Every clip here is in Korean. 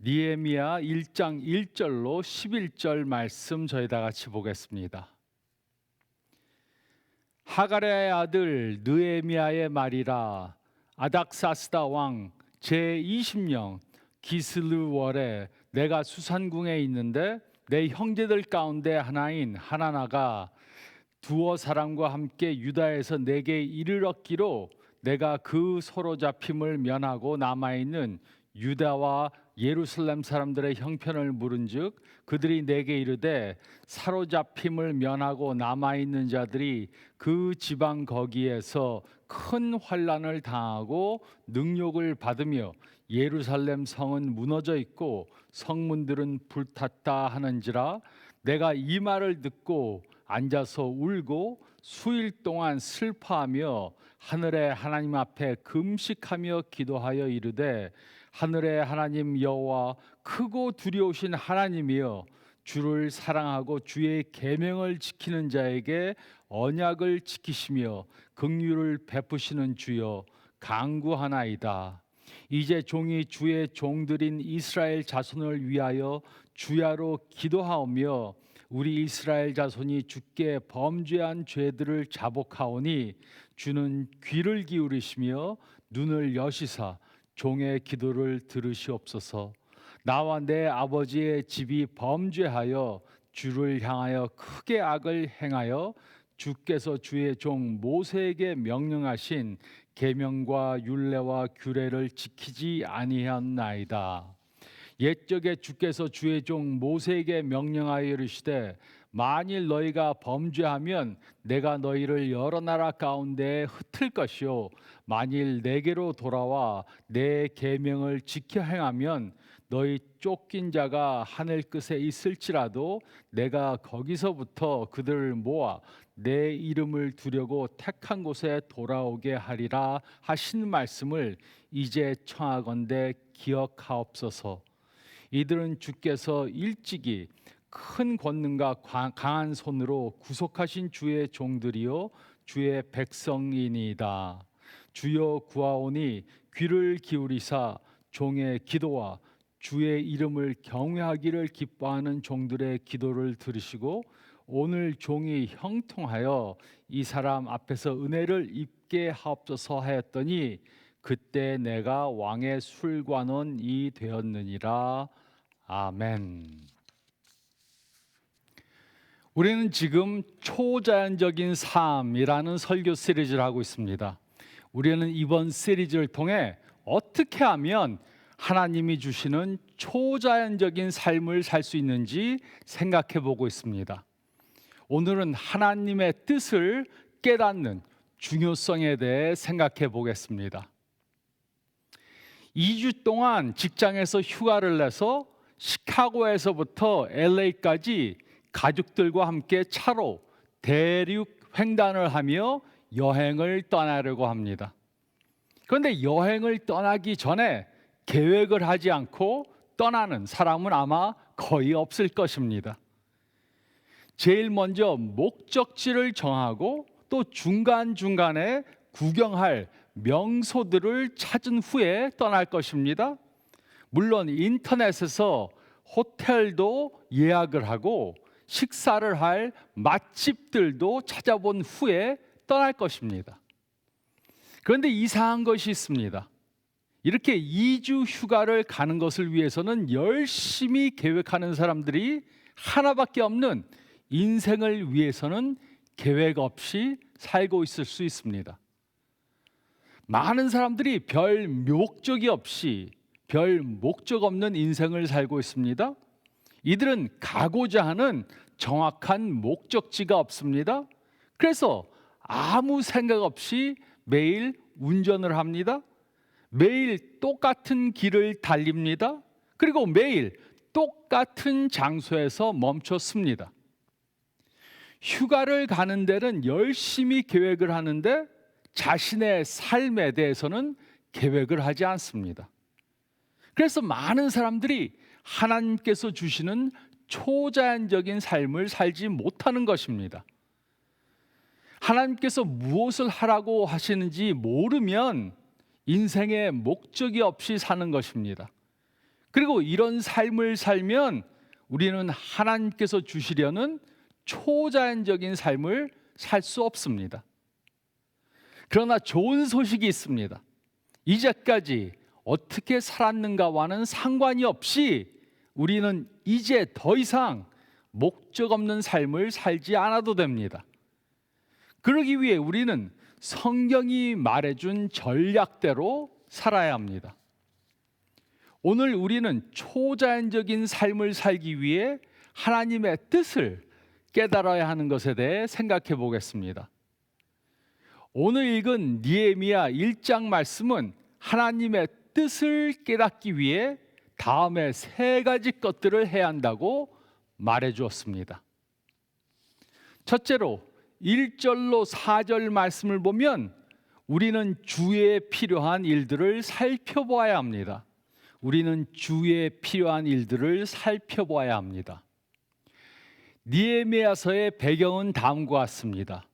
느헤미야 1장 1절로 11절 말씀 저희 다 같이 보겠습니다. 하가랴의 아들 느헤미야의 말이라. 아닥사스다 왕 제20년 기슬루월에 내가 수산궁에 있는데 내 형제들 가운데 하나인 하나나가 두어 사람과 함께 유다에서 내게 이르렀기로 내가 그 서로 잡힘을 면하고 남아있는 유다와 예루살렘 사람들의 형편을 물은즉 그들이 내게 이르되 사로잡힘을 면하고 남아있는 자들이 그 지방 거기에서 큰 환난을 당하고 능욕을 받으며 예루살렘 성은 무너져 있고 성문들은 불탔다 하는지라. 내가 이 말을 듣고 앉아서 울고 수일 동안 슬퍼하며 하늘의 하나님 앞에 금식하며 기도하여 이르되 하늘의 하나님 여호와 크고 두려우신 하나님이여 주를 사랑하고 주의 계명을 지키는 자에게 언약을 지키시며 긍휼을 베푸시는 주여 간구하나이다. 이제 종이 주의 종들인 이스라엘 자손을 위하여 주야로 기도하오며 우리 이스라엘 자손이 주께 범죄한 죄들을 자복하오니 주는 귀를 기울이시며 눈을 여시사 종의 기도를 들으시옵소서. 나와 내 아버지의 집이 범죄하여 주를 향하여 크게 악을 행하여 주께서 주의 종 모세에게 명령하신 계명과 율례와 규례를 지키지 아니하였나이다. 옛적에 주께서 주의 종 모세에게 명령하여 이르시되 만일 너희가 범죄하면 내가 너희를 여러 나라 가운데에 흩을 것이요 만일 내게로 돌아와 내 계명을 지켜 행하면 너희 쫓긴 자가 하늘 끝에 있을지라도 내가 거기서부터 그들을 모아 내 이름을 두려고 택한 곳에 돌아오게 하리라 하신 말씀을 이제 청하건대 기억하옵소서. 이들은 주께서 일찍이 큰 권능과 강한 손으로 구속하신 주의 종들이요 주의 백성이니이다. 주여 구하오니 귀를 기울이사 종의 기도와 주의 이름을 경외하기를 기뻐하는 종들의 기도를 들으시고 오늘 종이 형통하여 이 사람 앞에서 은혜를 입게 하옵소서 하였더니 그때 내가 왕의 술관원이 되었느니라. 아멘. 우리는 지금 초자연적인 삶이라는 설교 시리즈를 하고 있습니다. 우리는 이번 시리즈를 통해 어떻게 하면 하나님이 주시는 초자연적인 삶을 살 수 있는지 생각해 보고 있습니다. 오늘은 하나님의 뜻을 깨닫는 중요성에 대해 생각해 보겠습니다. 2주 동안 직장에서 휴가를 내서 시카고에서부터 LA까지 가족들과 함께 차로 대륙 횡단을 하며 여행을 떠나려고 합니다. 그런데 여행을 떠나기 전에 계획을 하지 않고 떠나는 사람은 아마 거의 없을 것입니다. 제일 먼저 목적지를 정하고 또 중간중간에 구경할 명소들을 찾은 후에 떠날 것입니다. 물론 인터넷에서 호텔도 예약을 하고 식사를 할 맛집들도 찾아본 후에 떠날 것입니다. 그런데 이상한 것이 있습니다. 이렇게 2주 휴가를 가는 것을 위해서는 열심히 계획하는 사람들이 하나밖에 없는 인생을 위해서는 계획 없이 살고 있을 수 있습니다. 많은 사람들이 별 목적이 없이 별 목적 없는 인생을 살고 있습니다. 이들은 가고자 하는 정확한 목적지가 없습니다. 그래서 아무 생각 없이 매일 운전을 합니다. 매일 똑같은 길을 달립니다. 그리고 매일 똑같은 장소에서 멈췄습니다. 휴가를 가는 데는 열심히 계획을 하는데 자신의 삶에 대해서는 계획을 하지 않습니다. 그래서 많은 사람들이 하나님께서 주시는 초자연적인 삶을 살지 못하는 것입니다. 하나님께서 무엇을 하라고 하시는지 모르면 인생에 목적이 없이 사는 것입니다. 그리고 이런 삶을 살면 우리는 하나님께서 주시려는 초자연적인 삶을 살 수 없습니다. 그러나 좋은 소식이 있습니다. 이제까지 어떻게 살았는가와는 상관이 없이 우리는 이제 더 이상 목적 없는 삶을 살지 않아도 됩니다. 그러기 위해 우리는 성경이 말해준 전략대로 살아야 합니다. 오늘 우리는 초자연적인 삶을 살기 위해 하나님의 뜻을 깨달아야 하는 것에 대해 생각해 보겠습니다. 오늘 읽은 느헤미야 1장 말씀은 하나님의 뜻을 깨닫기 위해 다음에 3가지 것들을 해야 한다고 말해 주었습니다. 첫째로 1절로 4절 말씀을 보면 우리는 주에 필요한 일들을 살펴보아야 합니다. 우리는 주에 필요한 일들을 살펴보아야 합니다. 느헤미야서의 배경은 다음과 같습니다.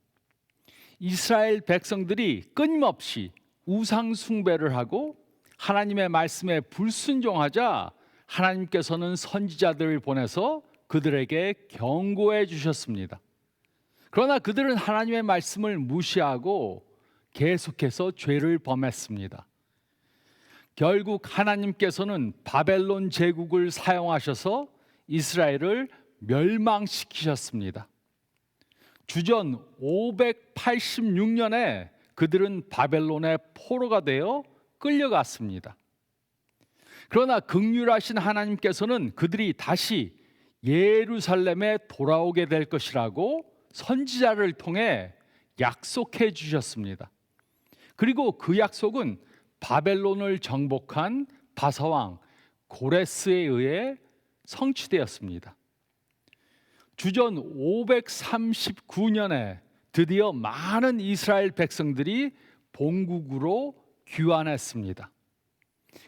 이스라엘 백성들이 끊임없이 우상 숭배를 하고 하나님의 말씀에 불순종하자 하나님께서는 선지자들을 보내서 그들에게 경고해 주셨습니다. 그러나 그들은 하나님의 말씀을 무시하고 계속해서 죄를 범했습니다. 결국 하나님께서는 바벨론 제국을 사용하셔서 이스라엘을 멸망시키셨습니다. 주전 586년에 그들은 바벨론의 포로가 되어 끌려갔습니다. 그러나 긍휼하신 하나님께서는 그들이 다시 예루살렘에 돌아오게 될 것이라고 선지자를 통해 약속해 주셨습니다. 그리고 그 약속은 바벨론을 정복한 바사왕 고레스에 의해 성취되었습니다. 주전 539년에 드디어 많은 이스라엘 백성들이 본국으로 귀환했습니다.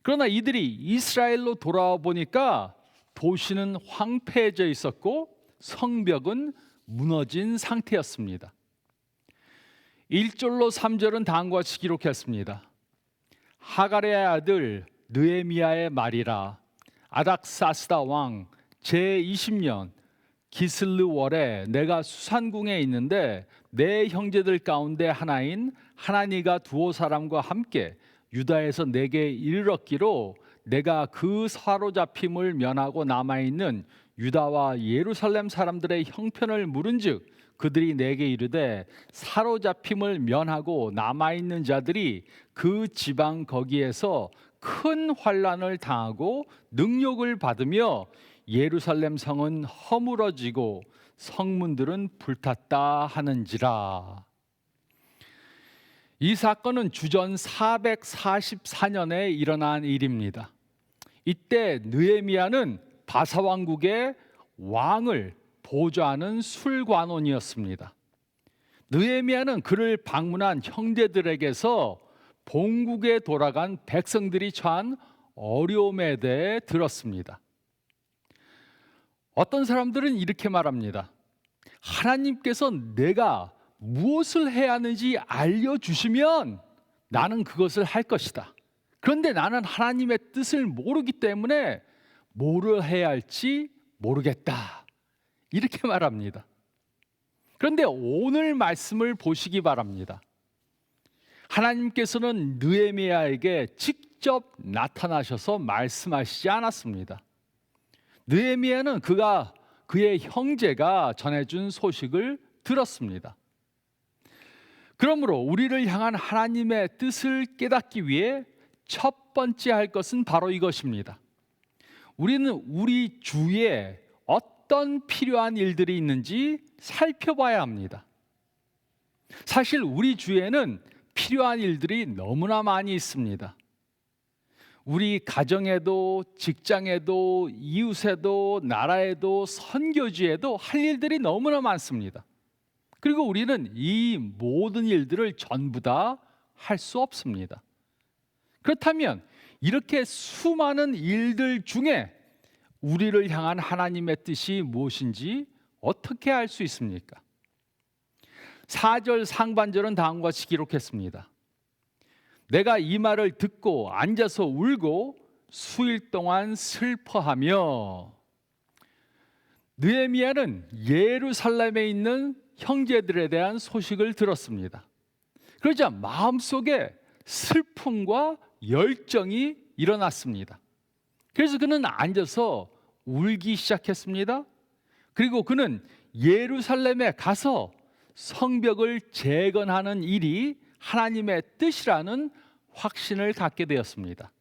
그러나 이들이 이스라엘로 돌아와 보니까 도시는 황폐해져 있었고 성벽은 무너진 상태였습니다. 1절로 3절은 다음과 같이 기록했습니다. 하갈의 아들 느헤미야의 말이라. 아닥사스다 왕 제20년 기슬르월에 내가 수산궁에 있는데 내 형제들 가운데 하나인 하나니가 두어 사람과 함께 유다에서 내게 이르렀기로 내가 그 사로잡힘을 면하고 남아있는 유다와 예루살렘 사람들의 형편을 물은즉 그들이 내게 이르되 사로잡힘을 면하고 남아있는 자들이 그 지방 거기에서 큰 환난을 당하고 능욕을 받으며 예루살렘 성은 허물어지고 성문들은 불탔다 하는지라. 이 사건은 주전 444년에 일어난 일입니다. 이때 느헤미야는 바사왕국의 왕을 보좌하는 술관원이었습니다. 느헤미야는 그를 방문한 형제들에게서 본국에 돌아간 백성들이 처한 어려움에 대해 들었습니다. 어떤 사람들은 이렇게 말합니다. 하나님께서 내가 무엇을 해야 하는지 알려주시면 나는 그것을 할 것이다. 그런데 나는 하나님의 뜻을 모르기 때문에 뭐를 해야 할지 모르겠다. 이렇게 말합니다. 그런데 오늘 말씀을 보시기 바랍니다. 하나님께서는 느헤미야에게 직접 나타나셔서 말씀하시지 않았습니다. 느헤미야는 그의 형제가 전해준 소식을 들었습니다. 그러므로 우리를 향한 하나님의 뜻을 깨닫기 위해 첫 번째 할 것은 바로 이것입니다. 우리는 우리 주위에 어떤 필요한 일들이 있는지 살펴봐야 합니다. 사실 우리 주위에는 필요한 일들이 너무나 많이 있습니다. 우리 가정에도 직장에도 이웃에도 나라에도 선교지에도 할 일들이 너무나 많습니다. 그리고 우리는 이 모든 일들을 전부 다 할 수 없습니다. 그렇다면 이렇게 수많은 일들 중에 우리를 향한 하나님의 뜻이 무엇인지 어떻게 알 수 있습니까? 4절 상반절은 다음과 같이 기록했습니다. 내가 이 말을 듣고 앉아서 울고 수일 동안 슬퍼하며. 느헤미야는 예루살렘에 있는 형제들에 대한 소식을 들었습니다. 그러자 마음속에 슬픔과 열정이 일어났습니다. 그래서 그는 앉아서 울기 시작했습니다. 그리고 그는 예루살렘에 가서 성벽을 재건하는 일이 하나님의 뜻이라는 확신을 갖게 되었습니다.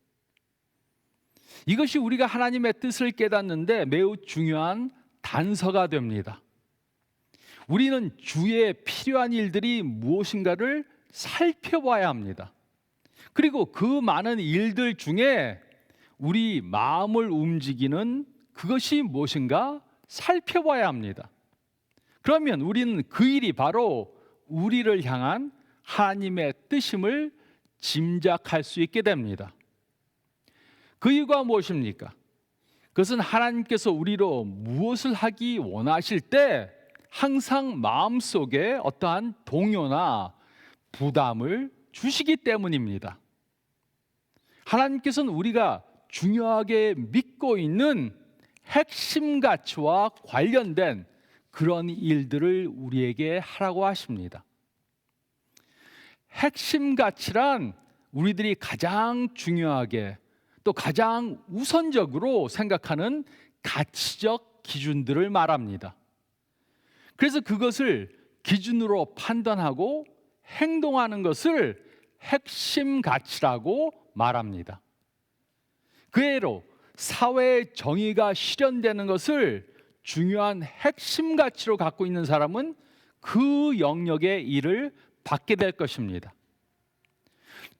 이것이 우리가 하나님의 뜻을 깨닫는데 매우 중요한 단서가 됩니다. 우리는 주에 필요한 일들이 무엇인가를 살펴봐야 합니다. 그리고 그 많은 일들 중에 우리 마음을 움직이는 그것이 무엇인가 살펴봐야 합니다. 그러면 우리는 그 일이 바로 우리를 향한 하나님의 뜻임을 짐작할 수 있게 됩니다. 그 이유가 무엇입니까? 그것은 하나님께서 우리로 무엇을 하기 원하실 때 항상 마음속에 어떠한 동요나 부담을 주시기 때문입니다. 하나님께서는 우리가 중요하게 믿고 있는 핵심 가치와 관련된 그런 일들을 우리에게 하라고 하십니다. 핵심 가치란 우리들이 가장 중요하게 또 가장 우선적으로 생각하는 가치적 기준들을 말합니다. 그래서 그것을 기준으로 판단하고 행동하는 것을 핵심 가치라고 말합니다. 그 예로 사회의 정의가 실현되는 것을 중요한 핵심 가치로 갖고 있는 사람은 그 영역의 일을 받게 될 것입니다.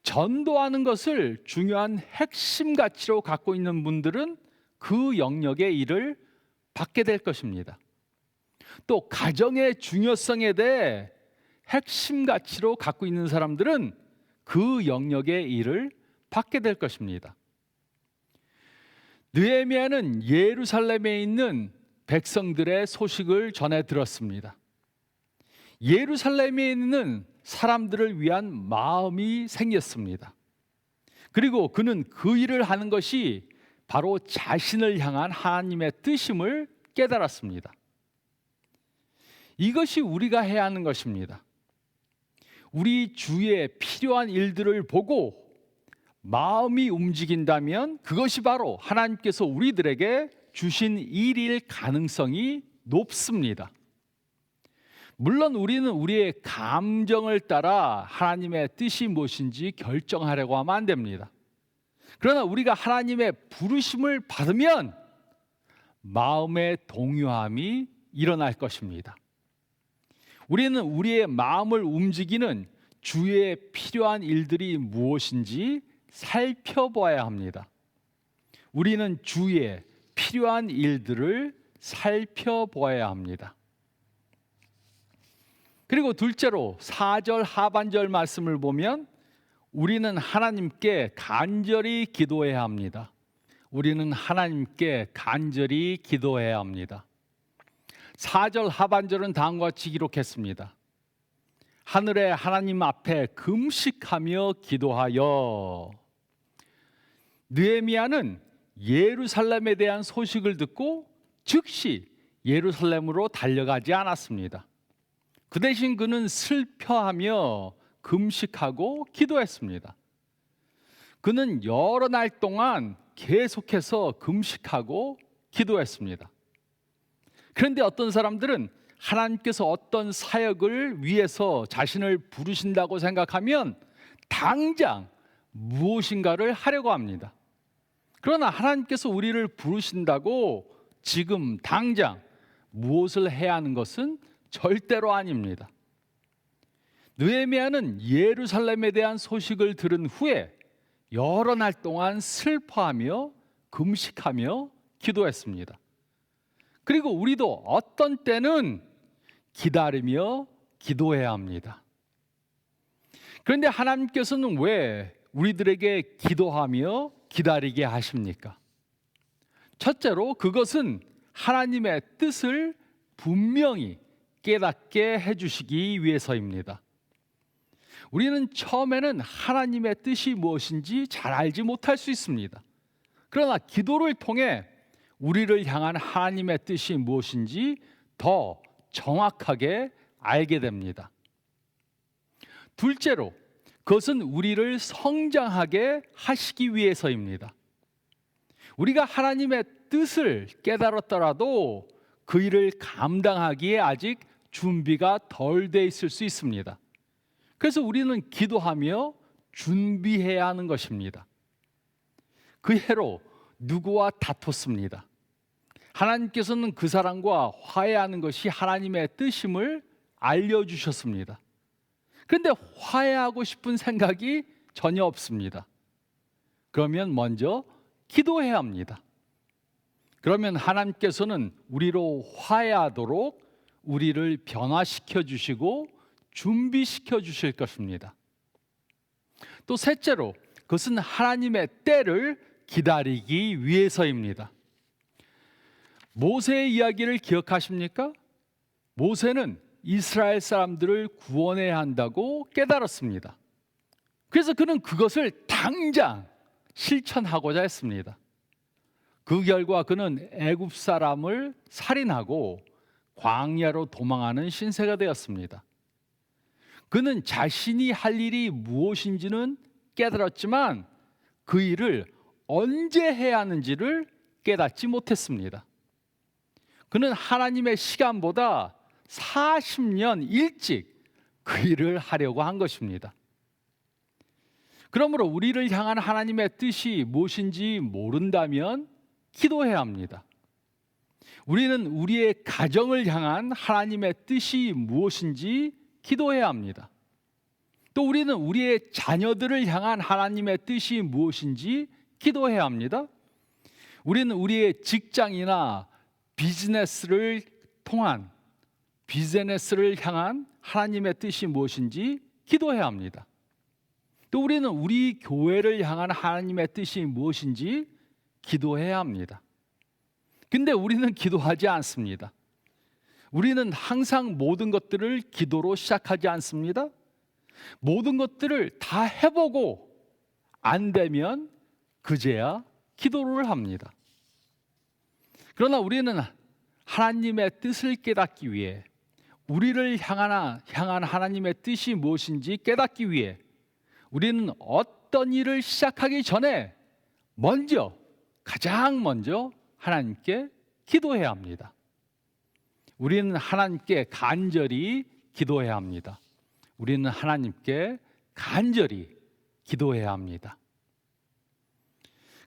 전도하는 것을 중요한 핵심 가치로 갖고 있는 분들은 그 영역의 일을 받게 될 것입니다. 또 가정의 중요성에 대해 핵심 가치로 갖고 있는 사람들은 그 영역의 일을 받게 될 것입니다. 느헤미야는 예루살렘에 있는 백성들의 소식을 전해 들었습니다. 예루살렘에 있는 사람들을 위한 마음이 생겼습니다. 그리고 그는 그 일을 하는 것이 바로 자신을 향한 하나님의 뜻임을 깨달았습니다. 이것이 우리가 해야 하는 것입니다. 우리 주위에 필요한 일들을 보고 마음이 움직인다면 그것이 바로 하나님께서 우리들에게 주신 일일 가능성이 높습니다. 물론 우리는 우리의 감정을 따라 하나님의 뜻이 무엇인지 결정하려고 하면 안 됩니다. 그러나 우리가 하나님의 부르심을 받으면 마음의 동요함이 일어날 것입니다. 우리는 우리의 마음을 움직이는 주위에 필요한 일들이 무엇인지 살펴봐야 합니다. 우리는 주위에 필요한 일들을 살펴봐야 합니다. 그리고 둘째로 4절 하반절 말씀을 보면 우리는 하나님께 간절히 기도해야 합니다. 우리는 하나님께 간절히 기도해야 합니다. 4절 하반절은 다음과 같이 기록했습니다. 하늘의 하나님 앞에 금식하며 기도하여. 느헤미야는 예루살렘에 대한 소식을 듣고 즉시 예루살렘으로 달려가지 않았습니다. 그 대신 그는 슬퍼하며 금식하고 기도했습니다. 그는 여러 날 동안 계속해서 금식하고 기도했습니다. 그런데 어떤 사람들은 하나님께서 어떤 사역을 위해서 자신을 부르신다고 생각하면 당장 무엇인가를 하려고 합니다. 그러나 하나님께서 우리를 부르신다고 지금 당장 무엇을 해야 하는 것은 절대로 아닙니다. 느헤미야는 예루살렘에 대한 소식을 들은 후에 여러 날 동안 슬퍼하며 금식하며 기도했습니다. 그리고 우리도 어떤 때는 기다리며 기도해야 합니다. 그런데 하나님께서는 왜 우리들에게 기도하며 기다리게 하십니까? 첫째로 그것은 하나님의 뜻을 분명히 깨닫게 해주시기 위해서입니다. 우리는 처음에는 하나님의 뜻이 무엇인지 잘 알지 못할 수 있습니다. 그러나 기도를 통해 우리를 향한 하나님의 뜻이 무엇인지 더 정확하게 알게 됩니다. 둘째로, 그것은 우리를 성장하게 하시기 위해서입니다. 우리가 하나님의 뜻을 깨달았더라도 그 일을 감당하기에 아직 준비가 덜 돼 있을 수 있습니다. 그래서 우리는 기도하며 준비해야 하는 것입니다. 그 해로 누구와 다퉜습니다. 하나님께서는 그 사람과 화해하는 것이 하나님의 뜻임을 알려주셨습니다. 그런데 화해하고 싶은 생각이 전혀 없습니다. 그러면 먼저 기도해야 합니다. 그러면 하나님께서는 우리로 화해하도록 우리를 변화시켜 주시고 준비시켜 주실 것입니다. 또 셋째로, 그것은 하나님의 때를 기다리기 위해서입니다. 모세의 이야기를 기억하십니까? 모세는 이스라엘 사람들을 구원해야 한다고 깨달았습니다. 그래서 그는 그것을 당장 실천하고자 했습니다. 그 결과 그는 애굽 사람을 살인하고 광야로 도망하는 신세가 되었습니다. 그는 자신이 할 일이 무엇인지는 깨달았지만 그 일을 언제 해야 하는지를 깨닫지 못했습니다. 그는 하나님의 시간보다 40년 일찍 그 일을 하려고 한 것입니다. 그러므로 우리를 향한 하나님의 뜻이 무엇인지 모른다면 기도해야 합니다. 우리는 우리의 가정을 향한 하나님의 뜻이 무엇인지 기도해야 합니다. 또 우리는 우리의 자녀들을 향한 하나님의 뜻이 무엇인지 기도해야 합니다. 우리는 우리의 직장이나 비즈니스를 향한 하나님의 뜻이 무엇인지 기도해야 합니다. 또 우리는 우리 교회를 향한 하나님의 뜻이 무엇인지 기도해야 합니다. 근데 우리는 기도하지 않습니다. 우리는 항상 모든 것들을 기도로 시작하지 않습니다. 모든 것들을 다 해보고 안 되면 그제야 기도를 합니다. 그러나 우리는 하나님의 뜻을 깨닫기 위해, 우리를 향한 하나님의 뜻이 무엇인지 깨닫기 위해 우리는 어떤 일을 시작하기 전에 가장 먼저 하나님께 기도해야 합니다. 우리는 하나님께 간절히 기도해야 합니다. 우리는 하나님께 간절히 기도해야 합니다.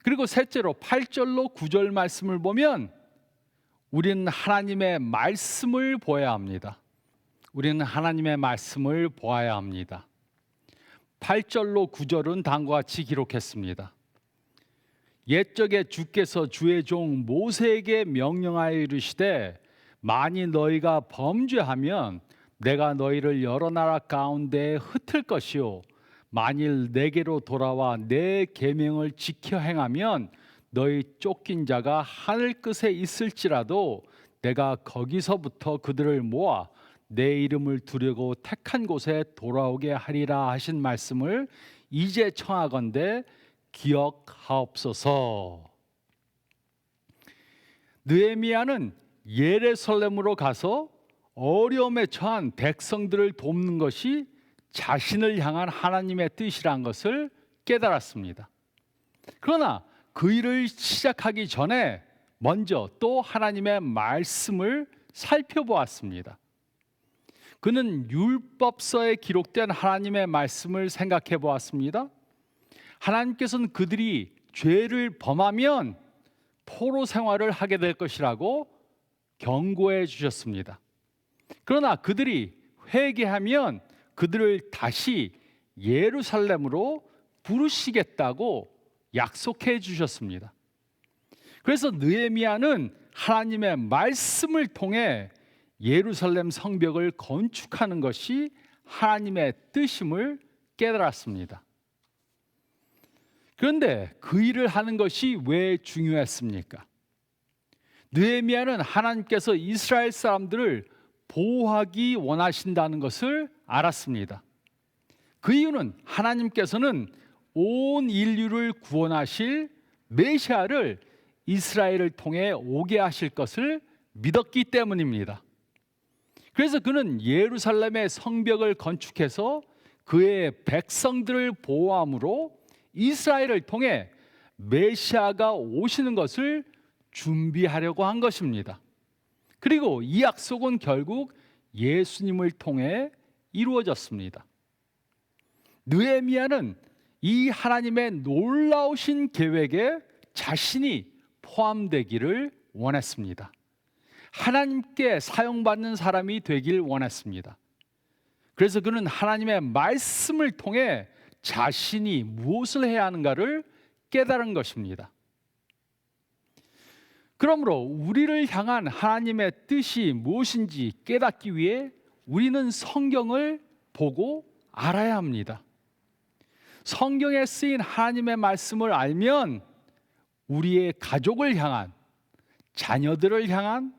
그리고 셋째로 8절로 9절 말씀을 보면 우리는 하나님의 말씀을 보아야 합니다. 우리는 하나님의 말씀을 보아야 합니다. 8절로 9절은 다음과 같이 기록했습니다. 옛적에 주께서 주의 종 모세에게 명령하여 이르시되 만일 너희가 범죄하면 내가 너희를 여러 나라 가운데에 흩을 것이요 만일 내게로 돌아와 내 계명을 지켜 행하면 너희 쫓긴 자가 하늘 끝에 있을지라도 내가 거기서부터 그들을 모아 내 이름을 두려고 택한 곳에 돌아오게 하리라 하신 말씀을 이제 청하건대 기억하옵소서. 느헤미야는 예루살렘으로 가서 어려움에 처한 백성들을 돕는 것이 자신을 향한 하나님의 뜻이란 것을 깨달았습니다. 그러나 그 일을 시작하기 전에 먼저 또 하나님의 말씀을 살펴보았습니다. 그는 율법서에 기록된 하나님의 말씀을 생각해 보았습니다. 하나님께서는 그들이 죄를 범하면 포로 생활을 하게 될 것이라고 경고해 주셨습니다. 그러나 그들이 회개하면 그들을 다시 예루살렘으로 부르시겠다고 약속해 주셨습니다. 그래서 느헤미야는 하나님의 말씀을 통해 예루살렘 성벽을 건축하는 것이 하나님의 뜻임을 깨달았습니다. 그런데 그 일을 하는 것이 왜 중요했습니까? 느헤미야는 하나님께서 이스라엘 사람들을 보호하기 원하신다는 것을 알았습니다. 그 이유는 하나님께서는 온 인류를 구원하실 메시아를 이스라엘을 통해 오게 하실 것을 믿었기 때문입니다. 그래서 그는 예루살렘의 성벽을 건축해서 그의 백성들을 보호함으로 이스라엘을 통해 메시아가 오시는 것을 준비하려고 한 것입니다. 그리고 이 약속은 결국 예수님을 통해 이루어졌습니다. 느헤미야는 이 하나님의 놀라우신 계획에 자신이 포함되기를 원했습니다. 하나님께 사용받는 사람이 되길 원했습니다. 그래서 그는 하나님의 말씀을 통해 자신이 무엇을 해야 하는가를 깨달은 것입니다. 그러므로 우리를 향한 하나님의 뜻이 무엇인지 깨닫기 위해 우리는 성경을 보고 알아야 합니다. 성경에 쓰인 하나님의 말씀을 알면 우리의 가족을 향한, 자녀들을 향한,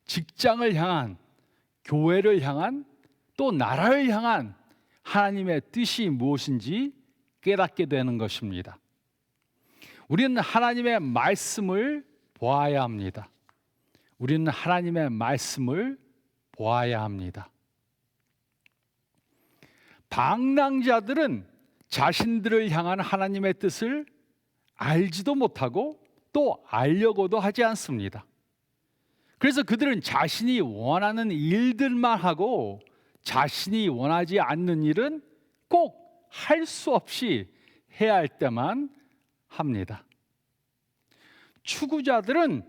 직장을 향한, 교회를 향한, 또 나라를 향한 하나님의 뜻이 무엇인지 깨닫게 되는 것입니다. 우리는 하나님의 말씀을 보아야 합니다. 우리는 하나님의 말씀을 보아야 합니다. 방랑자들은 자신들을 향한 하나님의 뜻을 알지도 못하고 또 알려고도 하지 않습니다. 그래서 그들은 자신이 원하는 일들만 하고 자신이 원하지 않는 일은 꼭 할 수 없이 해야 할 때만 합니다. 추구자들은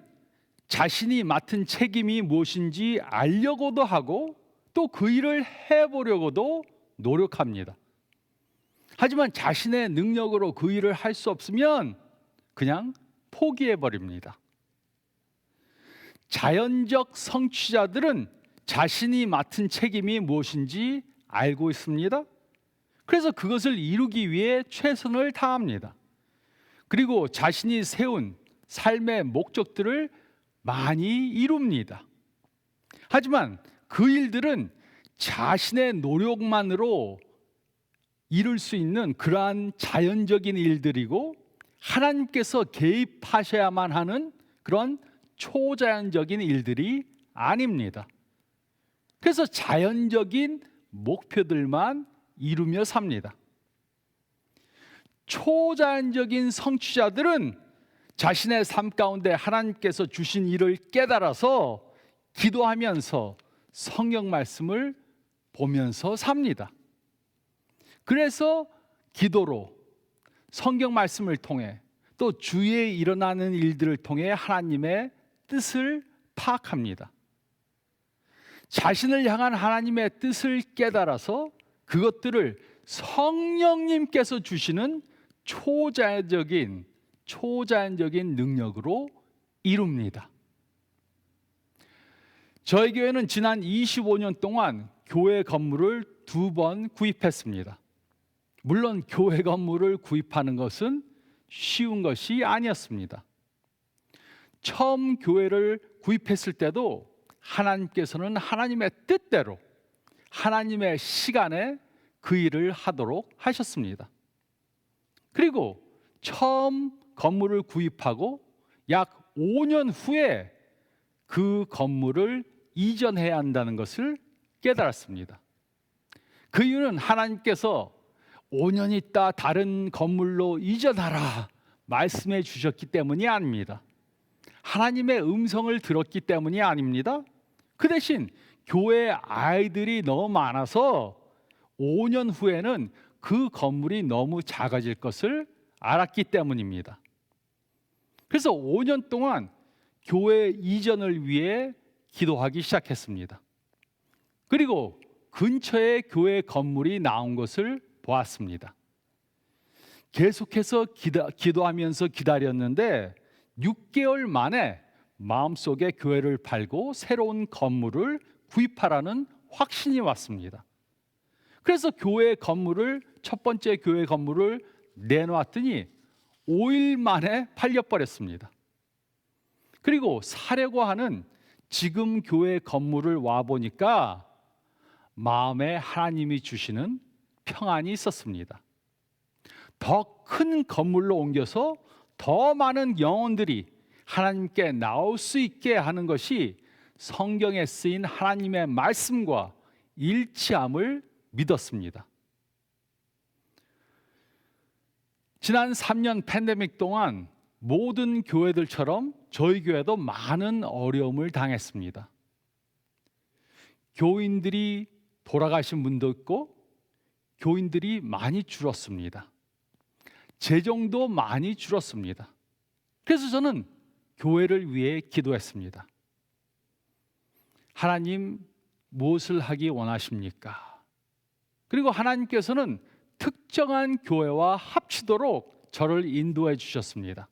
자신이 맡은 책임이 무엇인지 알려고도 하고 또 그 일을 해보려고도 노력합니다. 하지만 자신의 능력으로 그 일을 할 수 없으면 그냥 포기해버립니다. 자연적 성취자들은 자신이 맡은 책임이 무엇인지 알고 있습니다. 그래서 그것을 이루기 위해 최선을 다합니다. 그리고 자신이 세운 삶의 목적들을 많이 이룹니다. 하지만 그 일들은 자신의 노력만으로 이룰 수 있는 그러한 자연적인 일들이고 하나님께서 개입하셔야만 하는 그런 초자연적인 일들이 아닙니다. 그래서 자연적인 목표들만 이루며 삽니다. 초자연적인 성취자들은 자신의 삶 가운데 하나님께서 주신 일을 깨달아서 기도하면서 성경 말씀을 보면서 삽니다. 그래서 기도로 성경 말씀을 통해 또 주위에 일어나는 일들을 통해 하나님의 뜻을 파악합니다. 자신을 향한 하나님의 뜻을 깨달아서 그것들을 성령님께서 주시는 초자연적인 능력으로 이룹니다. 저희 교회는 지난 25년 동안 교회 건물을 2번 구입했습니다. 물론 교회 건물을 구입하는 것은 쉬운 것이 아니었습니다. 처음 교회를 구입했을 때도 하나님께서는 하나님의 뜻대로 하나님의 시간에 그 일을 하도록 하셨습니다. 그리고 처음 건물을 구입하고 약 5년 후에 그 건물을 이전해야 한다는 것을 깨달았습니다. 그 이유는 하나님께서 5년 있다 다른 건물로 이전하라 말씀해 주셨기 때문이 아닙니다. 하나님의 음성을 들었기 때문이 아닙니다. 그 대신 교회 아이들이 너무 많아서 5년 후에는 그 건물이 너무 작아질 것을 알았기 때문입니다. 그래서 5년 동안 교회 이전을 위해 기도하기 시작했습니다. 그리고 근처에 교회 건물이 나온 것을 보았습니다. 계속해서 기도하면서 기다렸는데 6개월 만에 마음속에 교회를 팔고 새로운 건물을 구입하라는 확신이 왔습니다. 그래서 첫 번째 교회 건물을 내놓았더니 5일 만에 팔려버렸습니다. 그리고 사려고 하는 지금 교회 건물을 와보니까 마음에 하나님이 주시는 평안이 있었습니다. 더 큰 건물로 옮겨서 더 많은 영혼들이 하나님께 나올 수 있게 하는 것이 성경에 쓰인 하나님의 말씀과 일치함을 믿었습니다. 지난 3년 팬데믹 동안 모든 교회들처럼 저희 교회도 많은 어려움을 당했습니다. 교인들이 돌아가신 분도 있고 교인들이 많이 줄었습니다. 재정도 많이 줄었습니다. 그래서 저는 교회를 위해 기도했습니다. 하나님, 무엇을 하기 원하십니까? 그리고 하나님께서는 특정한 교회와 합치도록 저를 인도해 주셨습니다.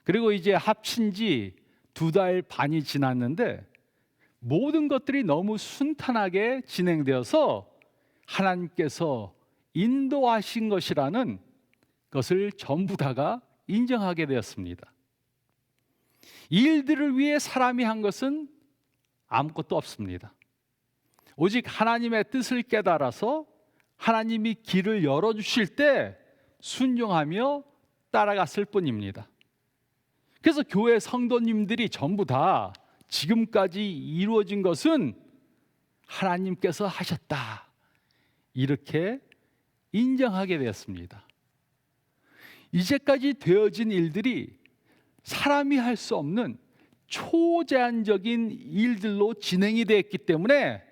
그리고 이제 합친 지 2달 반이 지났는데 모든 것들이 너무 순탄하게 진행되어서 하나님께서 인도하신 것이라는 것을 전부 다가 인정하게 되었습니다. 이 일들을 위해 사람이 한 것은 아무것도 없습니다. 오직 하나님의 뜻을 깨달아서 하나님이 길을 열어주실 때 순종하며 따라갔을 뿐입니다. 그래서 교회 성도님들이 전부 다 지금까지 이루어진 것은 하나님께서 하셨다, 이렇게 인정하게 되었습니다. 이제까지 되어진 일들이 사람이 할 수 없는 초제한적인 일들로 진행이 되었기 때문에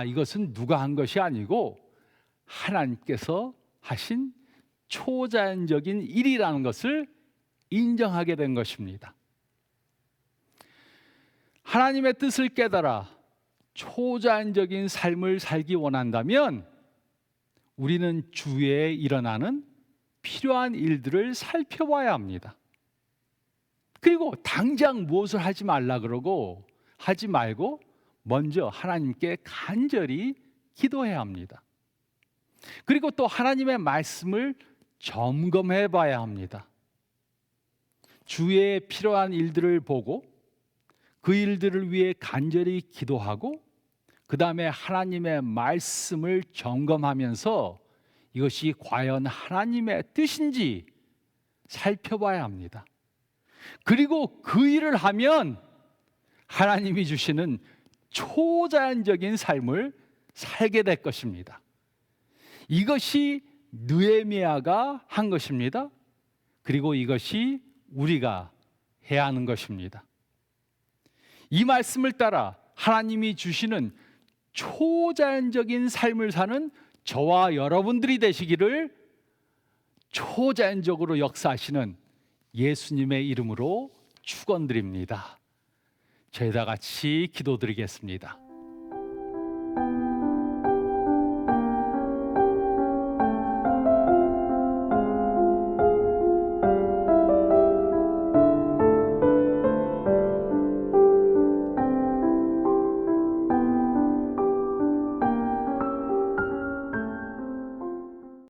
이것은 누가 한 것이 아니고 하나님께서 하신 초자연적인 일이라는 것을 인정하게 된 것입니다. 하나님의 뜻을 깨달아 초자연적인 삶을 살기 원한다면 우리는 주위에 일어나는 필요한 일들을 살펴봐야 합니다. 그리고 당장 무엇을 하지 말라 그러고 하지 말고 먼저 하나님께 간절히 기도해야 합니다. 그리고 또 하나님의 말씀을 점검해 봐야 합니다. 주위에 필요한 일들을 보고 그 일들을 위해 간절히 기도하고 그 다음에 하나님의 말씀을 점검하면서 이것이 과연 하나님의 뜻인지 살펴봐야 합니다. 그리고 그 일을 하면 하나님이 주시는 초자연적인 삶을 살게 될 것입니다. 이것이 느헤미야가 한 것입니다. 그리고 이것이 우리가 해야 하는 것입니다. 이 말씀을 따라 하나님이 주시는 초자연적인 삶을 사는 저와 여러분들이 되시기를 초자연적으로 역사하시는 예수님의 이름으로 축원드립니다. 저희 다 같이 기도드리겠습니다.